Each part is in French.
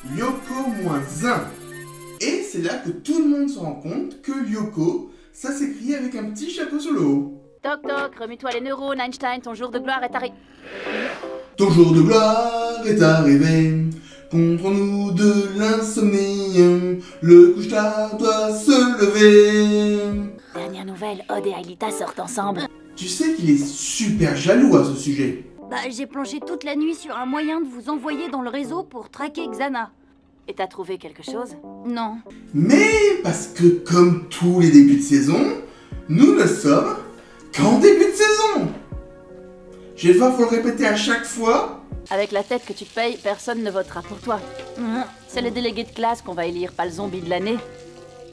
Lyoko-1. Et c'est là que tout le monde se rend compte que Lyoko, ça s'écrit avec un petit chapeau sur le haut. Toc toc, remue-toi les neurones, Einstein, ton jour de gloire est arrivé. Ton jour de gloire est arrivé, contre nous de l'insomnie, le couche-tard doit se lever. Dernière nouvelle, Odd et Aelita sortent ensemble. Tu sais qu'il est super jaloux à ce sujet. Bah, j'ai planché toute la nuit sur un moyen de vous envoyer dans le réseau pour traquer Xana. Et t'as trouvé quelque chose? Non. Mais parce que comme tous les débuts de saison, nous ne sommes qu'en début de saison. Je vais devoir vous le répéter à chaque fois. Avec la tête que tu te payes, personne ne votera pour toi. C'est le délégué de classe qu'on va élire, pas le zombie de l'année.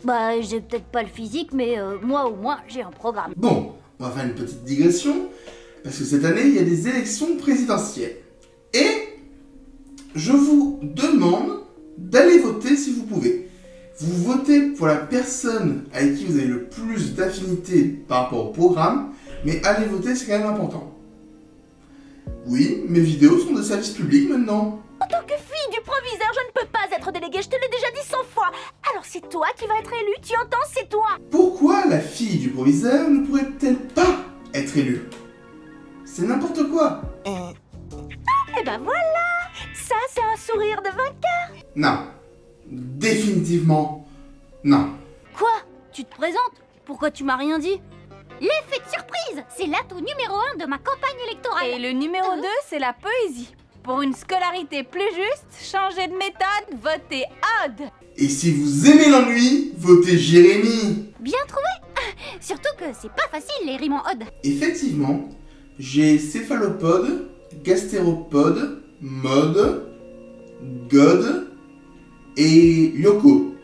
Bah, j'ai peut-être pas le physique, mais moi au moins, j'ai un programme. Bon, on va faire une petite digression, parce que cette année, il y a des élections présidentielles. Et je vous demande d'aller voter si vous pouvez. Vous votez pour la personne avec qui vous avez le plus d'affinité par rapport au programme, mais aller voter, c'est quand même important. Oui, mes vidéos sont de service public maintenant. En tant que fille du proviseur, je ne peux pas être déléguée, je te l'ai déjà dit 100 fois. Alors c'est toi qui vas être élue, tu entends, c'est toi. Pourquoi la fille du proviseur ne pourrait-elle pas être élue? C'est n'importe quoi. Et ben voilà, ça c'est un sourire de vainqueur. Non, définitivement non. Quoi? Tu te présentes? Pourquoi tu m'as rien dit? L'effet de surprise, c'est l'atout numéro 1 de ma campagne électorale. Et le numéro 2, c'est la poésie. Pour une scolarité plus juste, changez de méthode, votez Odd. Et si vous aimez l'ennui, votez Jérémy. Bien trouvé. Surtout que c'est pas facile les rimes en Odd. Effectivement, j'ai céphalopode, gastéropode, mode, god et Lyoko.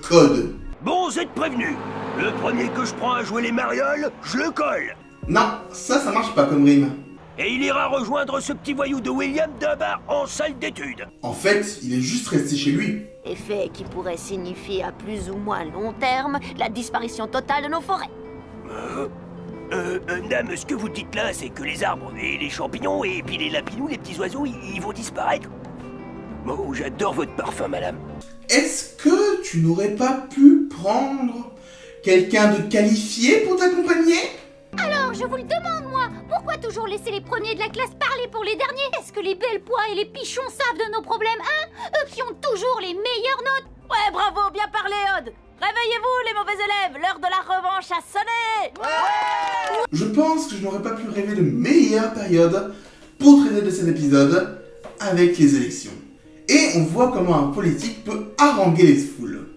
Code. Bon, vous êtes prévenus. Le premier que je prends à jouer les marioles, je le colle. Non, ça marche pas comme rime. Et il ira rejoindre ce petit voyou de William Dunbar en salle d'études. En fait, il est juste resté chez lui. Effet qui pourrait signifier à plus ou moins long terme la disparition totale de nos forêts. Dame, ce que vous dites là, c'est que les arbres et les champignons et puis les lapinous, les petits oiseaux, ils vont disparaître. Oh, j'adore votre parfum, madame. Est-ce que tu n'aurais pas pu prendre quelqu'un de qualifié pour t'accompagner? Alors, je vous le demande, moi, pourquoi toujours laisser les premiers de la classe parler pour les derniers? Est-ce que les belles pois et les pichons savent de nos problèmes, hein? Eux qui ont toujours les meilleures notes. Ouais, bravo, bien parlé, Odd. Réveillez-vous, les mauvais élèves, l'heure de la revanche a sonné. Ouais. Je pense que je n'aurais pas pu rêver de meilleure période pour traiter de cet épisode avec les élections. Et on voit comment un politique peut haranguer les foules.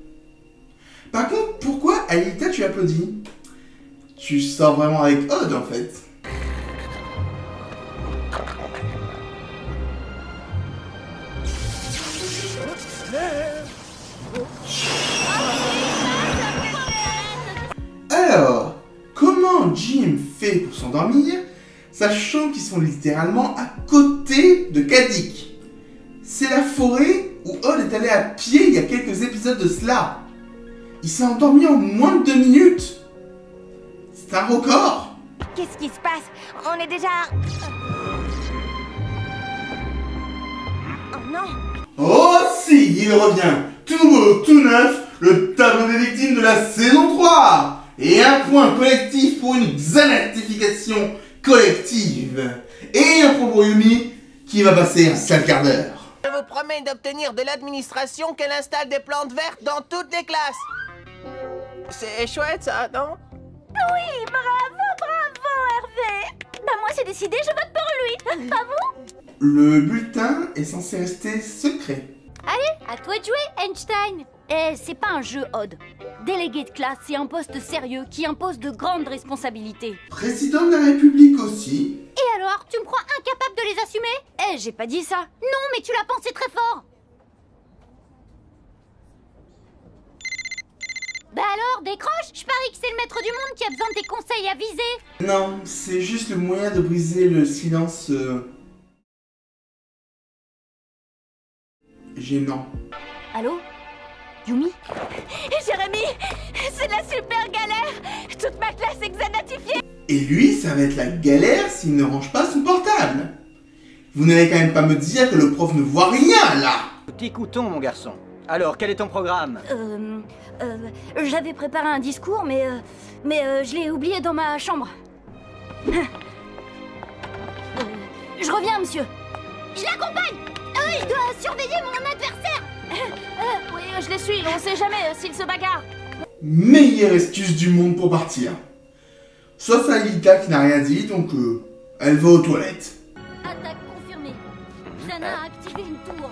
Par contre, pourquoi Aelita tu applaudis? Tu sors vraiment avec Odd en fait. Alors, comment Jim fait pour s'endormir, sachant qu'ils sont littéralement à côté de Cadix? C'est la forêt où Odd est allé à pied il y a quelques épisodes de cela. Il s'est endormi en moins de 2 minutes. C'est un record. Qu'est-ce qui se passe? On est déjà... Oh non! Oh si, il revient. Tout nouveau, tout neuf, le tableau des victimes de la saison 3. Et un point collectif pour une xanatification collective. Et un point pour Yumi qui va passer un sale quart d'heure. Je vous promets d'obtenir de l'administration qu'elle installe des plantes vertes dans toutes les classes. C'est chouette ça, non? Oui, bravo, Hervé. Bah moi c'est décidé, je vote pour lui. Pas vous? Le bulletin est censé rester secret. Allez, à toi de jouer, Einstein. Eh, c'est pas un jeu, Odd. Délégué de classe, c'est un poste sérieux qui impose de grandes responsabilités. Président de la République aussi. Et alors, tu me crois incapable de les assumer? Eh, j'ai pas dit ça. Non, mais tu l'as pensé très fort. Bah alors, décroche. Je parie que c'est le maître du monde qui a besoin de tes conseils avisés. Non, c'est juste le moyen de briser le silence gênant. Allô? Yumi? Jérémy, c'est la super galère. Toute ma classe est xanatifiée. Et lui, ça va être la galère s'il ne range pas son portable. Vous n'allez quand même pas me dire que le prof ne voit rien, là. petit couton, mon garçon. Alors, quel est ton programme? J'avais préparé un discours, mais je l'ai oublié dans ma chambre. Je reviens, monsieur. Je l'accompagne. Je dois surveiller mon adversaire. Oui, je les suis, on sait jamais s'ils se bagarrent. Meilleure excuse du monde pour partir. Sauf Aelita qui n'a rien dit, donc elle va aux toilettes. Attaque confirmée. Xana a activé une tour.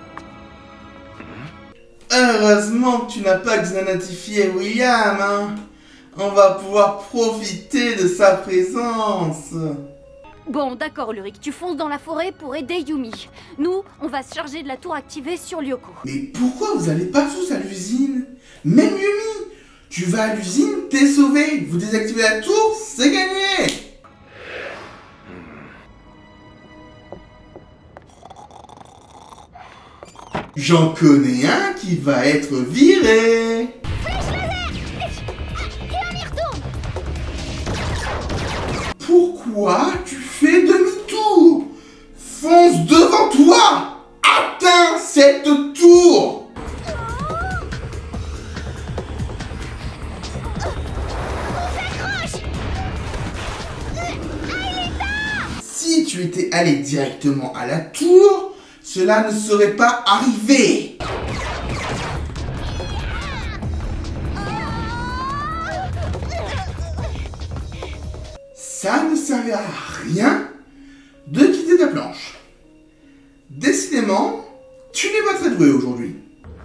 Heureusement que tu n'as pas xanatifié William, hein. On va pouvoir profiter de sa présence. Bon, d'accord, Ulrich, tu fonces dans la forêt pour aider Yumi. Nous, on va se charger de la tour activée sur Lyoko. Mais pourquoi vous allez pas tous à l'usine? Même Yumi, tu vas à l'usine, t'es sauvé. Vous désactivez la tour, c'est gagné. J'en connais un qui va être viré. Flèche laser. Et on y retourne. Pourquoi tu fais demi-tour? Fonce devant toi. Atteins cette tour. Si tu étais allé directement à la tour, cela ne serait pas arrivé. Ça ne servait à rien de quitter ta planche. Décidément, tu n'es pas très doué aujourd'hui.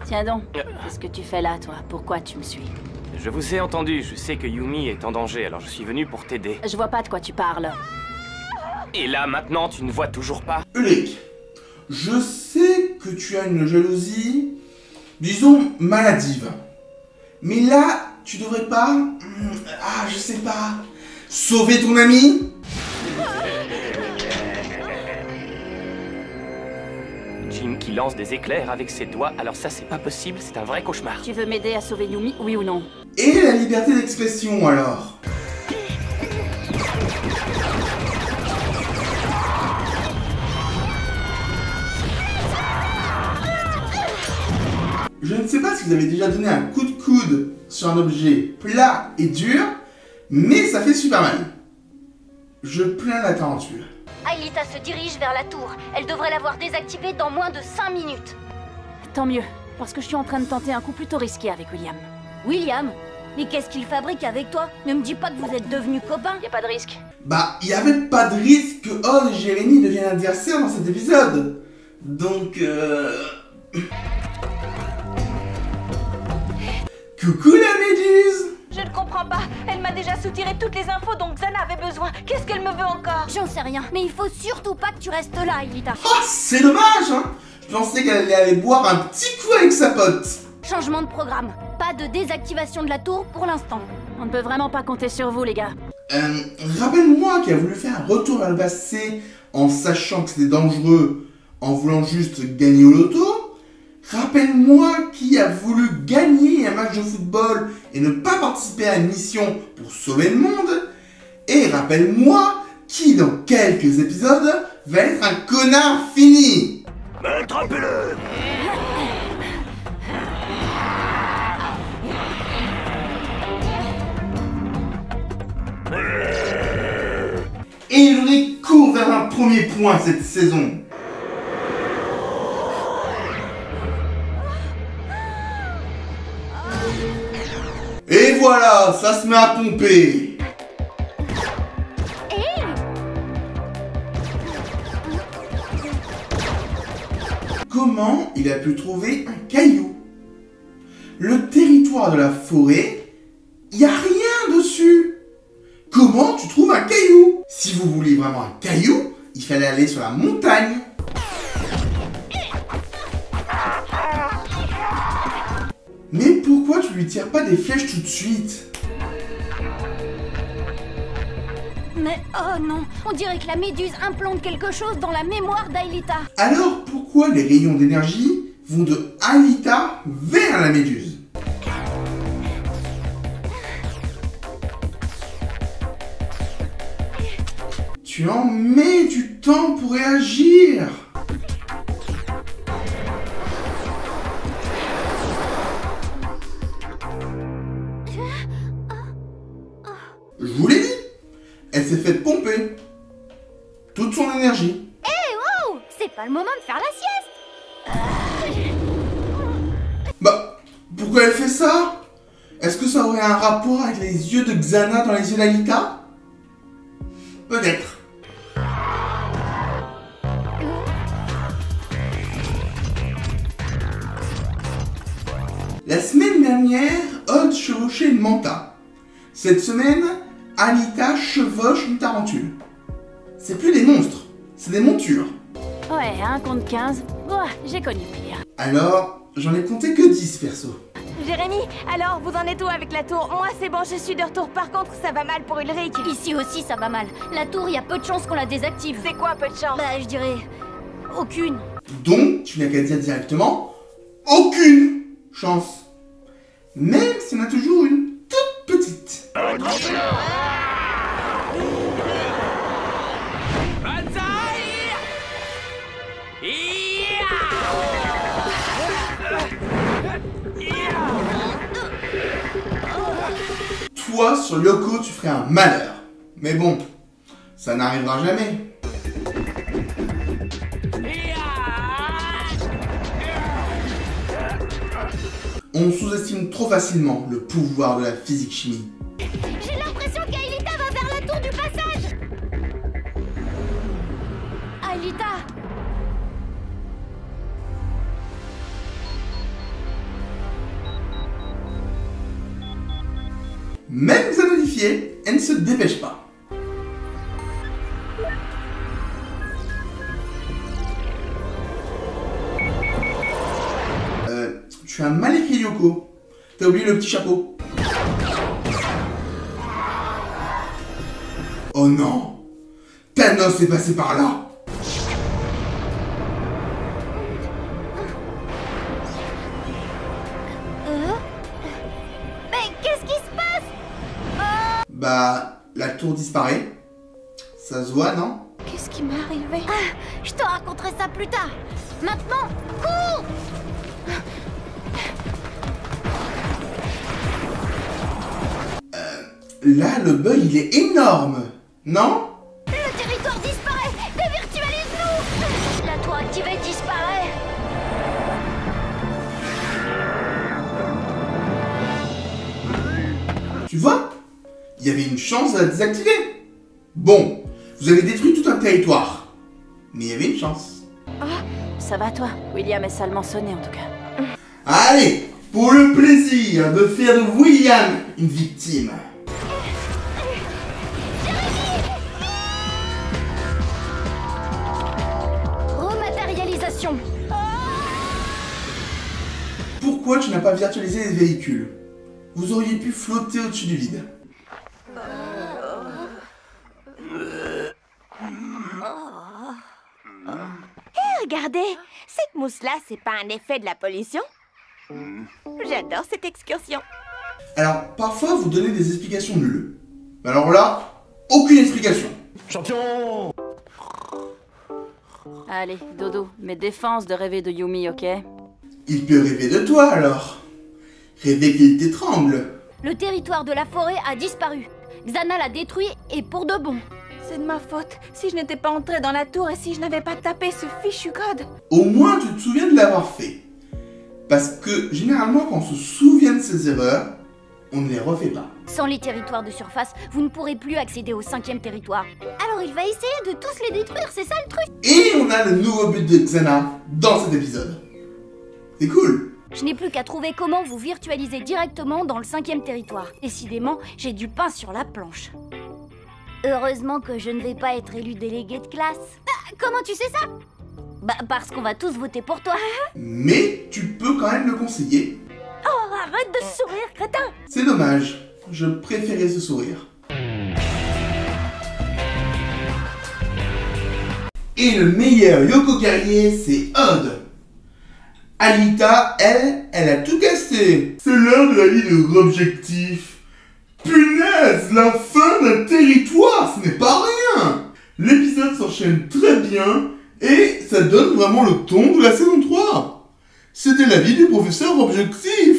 Tiens donc, qu'est-ce que tu fais là, toi? Pourquoi tu me suis? Je vous ai entendu, je sais que Yumi est en danger, alors je suis venu pour t'aider. Je vois pas de quoi tu parles. Et là, maintenant, tu ne vois toujours pas? Ulrich, je sais que tu as une jalousie, disons, maladive. Mais là, tu devrais pas... je sais pas... sauver ton ami? Jim qui lance des éclairs avec ses doigts, alors ça c'est pas possible, c'est un vrai cauchemar. Tu veux m'aider à sauver Yumi, oui ou non? Et la liberté d'expression alors? Je ne sais pas si vous avez déjà donné un coup de coude sur un objet plat et dur, mais ça fait super mal. Je plains la tarentule. Aelita se dirige vers la tour. Elle devrait l'avoir désactivée dans moins de 5 minutes. Tant mieux, parce que je suis en train de tenter un coup plutôt risqué avec William. William? Mais qu'est-ce qu'il fabrique avec toi? Ne me dis pas que vous êtes devenus copains. Y a pas de risque. Bah, il n'y avait pas de risque que Odd et Jérémy deviennent adversaires dans cet épisode. Donc, Coucou la méduse! Je ne comprends pas. Elle m'a déjà soutiré toutes les infos dont Xana avait besoin. Qu'est-ce qu'elle me veut encore? J'en sais rien, mais il faut surtout pas que tu restes là, Aelita. Ah, c'est dommage, hein! Je pensais qu'elle allait aller boire un petit coup avec sa pote. Changement de programme. Pas de désactivation de la tour pour l'instant. On ne peut vraiment pas compter sur vous, les gars. Rappelle-moi qui a voulu faire un retour vers le passé en sachant que c'était dangereux, en voulant juste gagner au loto. Rappelle-moi qui a voulu gagner un match de football et ne pas participer à une mission pour sauver le monde. Et rappelle-moi qui, dans quelques épisodes, va être un connard fini. Attrapez-le! Et Ulrich court vers un premier point cette saison. Et voilà, ça se met à pomper. Comment il a pu trouver un caillou? Le territoire de la forêt, il n'y a rien dessus. Comment tu trouves un caillou? Si vous vouliez vraiment un caillou, il fallait aller sur la montagne. Mais pourquoi tu lui tires pas des flèches tout de suite? Mais oh non, on dirait que la méduse implante quelque chose dans la mémoire d'Aelita. Alors pourquoi les rayons d'énergie vont de Aelita vers la méduse? Tu en mets du temps pour réagir. elle s'est fait pomper toute son énergie. Oh, c'est pas le moment de faire la sieste. Bah, pourquoi elle fait ça? Est-ce que ça aurait un rapport avec les yeux de Xana dans les yeux d'Alita? Peut-être. La semaine dernière, Odd chevauchait une manta. Cette semaine, Alita chevauche une tarentule. C'est plus des monstres, c'est des montures. Ouais, 1 contre 15. Ouah, j'ai connu pire. Alors, j'en ai compté que 10 perso. Jérémy, alors vous en êtes où avec la tour? Moi c'est bon, je suis de retour. Par contre, ça va mal pour Ulrich. Ici aussi, ça va mal. La tour, il y a peu de chances qu'on la désactive. C'est quoi peu de chance? Bah, je dirais... aucune. Donc, tu n'as qu'à dire directement aucune chance. Même si on a toujours une toute petite. Toi, sur Yoko, tu ferais un malheur. Mais bon, ça n'arrivera jamais. On sous-estime trop facilement le pouvoir de la physique-chimie. J'ai l'impression qu'Aelita va vers la tour du passage. Aelita. Même zonifiée, elle ne se dépêche pas. Tu as mal écrit Yoko. T'as oublié le petit chapeau. Oh non! Thanos est passé par là! Mais qu'est-ce qui se passe? Bah, la tour disparaît. Ça se voit, non? Qu'est-ce qui m'est arrivé? Je te raconterai ça plus tard. Maintenant, cours! Là, le bug, il est énorme, non? Le territoire disparaît! Dévirtualise-nous! La tour activée disparaît! Tu vois? Il y avait une chance de la désactiver. Bon, vous avez détruit tout un territoire. Mais il y avait une chance. Ça va toi? William est salement sonné en tout cas. Allez, pour le plaisir de faire de William une victime. Rematérialisation. Pourquoi tu n'as pas virtualisé les véhicules? Vous auriez pu flotter au-dessus du vide. Regardez, cette mousse-là, c'est pas un effet de la pollution? J'adore cette excursion. Alors, parfois, vous donnez des explications nulles. Mais alors là, aucune explication. Champion! Allez, dodo, mes défenses de rêver de Yumi, ok? Il peut rêver de toi, alors. Rêver qu'il t'étrangle. Le territoire de la forêt a disparu. Xana l'a détruit et pour de bon. C'est de ma faute. Si je n'étais pas entrée dans la tour et si je n'avais pas tapé ce fichu code. Au moins, tu te souviens de l'avoir fait. Parce que, généralement, quand on se souvient de ses erreurs, on ne les refait pas. Sans les territoires de surface, vous ne pourrez plus accéder au 5e territoire. Alors il va essayer de tous les détruire, c'est ça le truc? Et on a le nouveau but de Xana dans cet épisode. C'est cool. Je n'ai plus qu'à trouver comment vous virtualiser directement dans le 5e territoire. Décidément, j'ai du pain sur la planche. Heureusement que je ne vais pas être élue déléguée de classe. Comment tu sais ça? Bah parce qu'on va tous voter pour toi. Mais tu peux quand même le conseiller. Oh, arrête de sourire, crétin! C'est dommage. Je préférais ce sourire. Et le meilleur Yoko guerrier, c'est Odd. Alita, elle a tout cassé. C'est l'heure de la vie de l'objectif. Punaise, la fin d'un territoire, ce n'est pas rien. L'épisode s'enchaîne très bien et ça donne vraiment le ton de la saison 3. C'était l'avis du professeur Objectif.